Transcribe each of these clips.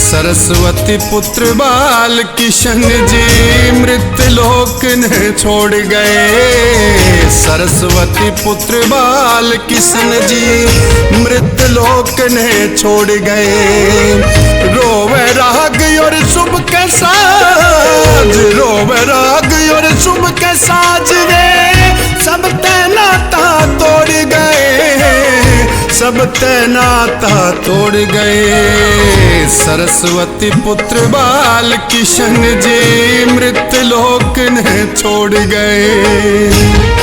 सरस्वती पुत्र बाल किशन जी मृत्युलोक ने छोड़ गए। सरस्वती पुत्र बाल किशन जी मृत्युलोक ने छोड़ गए। रोवे राग और शुभ के साज, रोवे राग और शुभ के साज वे सब नाता तोड़ गए, सब नाता तोड़ गए। सरस्वती पुत्र बाल किशन जी मृत्युलोक ने छोड़ गए।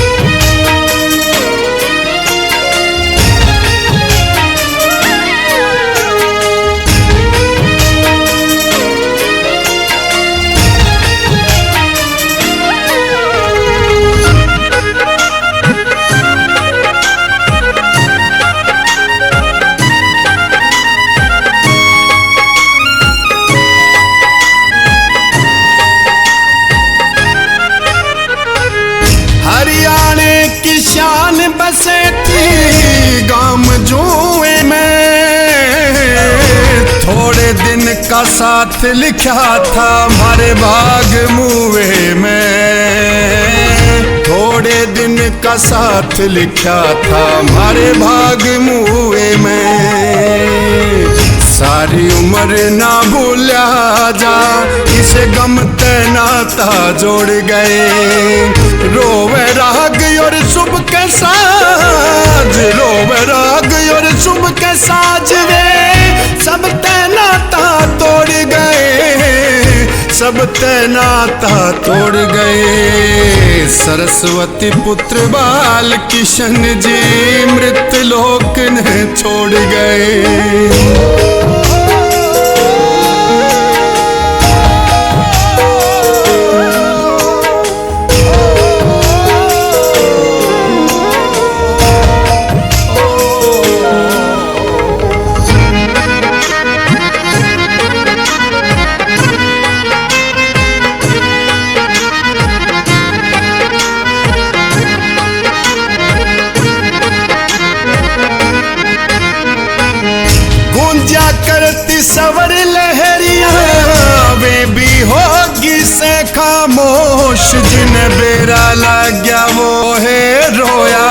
शान बसे थी गाम जुए में, थोड़े दिन का साथ लिखा था हमारे भाग मुए में। थोड़े दिन का साथ लिखा था हमारे भाग मुए में। सारी उम्र ना भूला जा इसे गम नाता जोड़ गए। रोवे राग और शुभ के साज, रोवे राग और शुभ के साज वे सब नाता तोड़ गए, सब नाता तोड़ गए। सरस्वती पुत्र बाल किशन जी मृत्युलोक ने छोड़ गए। करती सवर लहरिया वे भी होगी से खामोश। जिन बेरा लग गया वो है रोया,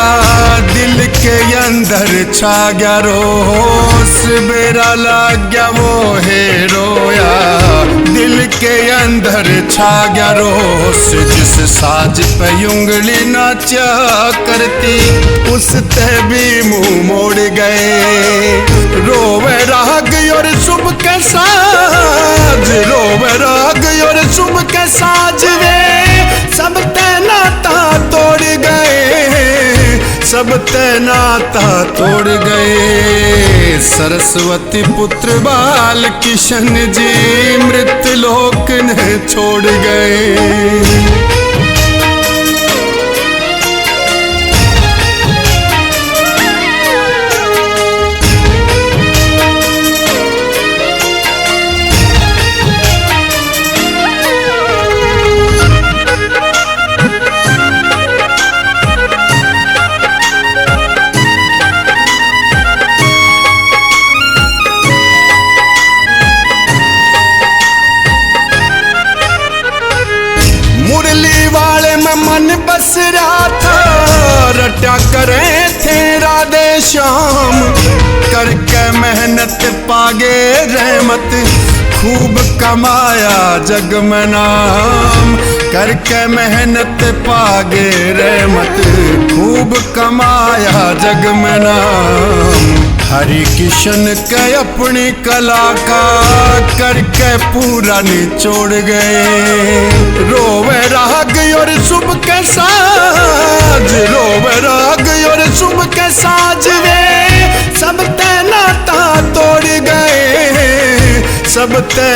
दिल के अंदर छा गया रोस। बेरा लग गया वो है रोया, दिल के अंदर छा गया रोस। जिस साज पे उंगली नाचा करती उस ते भी मुंह मोड़ गए। रोवे राग और शुभ के साज, रोवे राग और शुभ के साज वे सब नाता तोड़ गए, सब नाता तोड़ गए। सरस्वती पुत्र बाल किशन जी मृत्युलोक ने छोड़ गए। मुरली वाले में मन बस रहा था, रटा करे थे राधे श्याम। करके मेहनत पागे रहमत खूब कमाया जग में नाम। करके मेहनत पागे रहमत खूब कमाया जग में नाम। हरि किशन के अपनी कला का करके पूरा निचोड़ गए। रोवे राग और शुभ के साज, रोवे राग और शुभ के साज वे सब नाता तोड़ गए, सब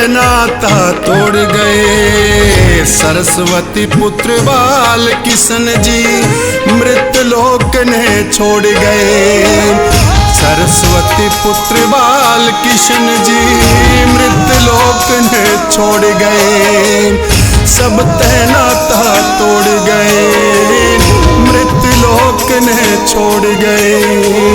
नाता तोड़ गए। सरस्वती पुत्र बाल किशन जी मृत्युलोक ने छोड़ गए। सरस्वती पुत्र बाल किशन जी मृत्युलोक ने छोड़ गए। सब नाता तोड़ गए, मृत्युलोक ने छोड़ गए।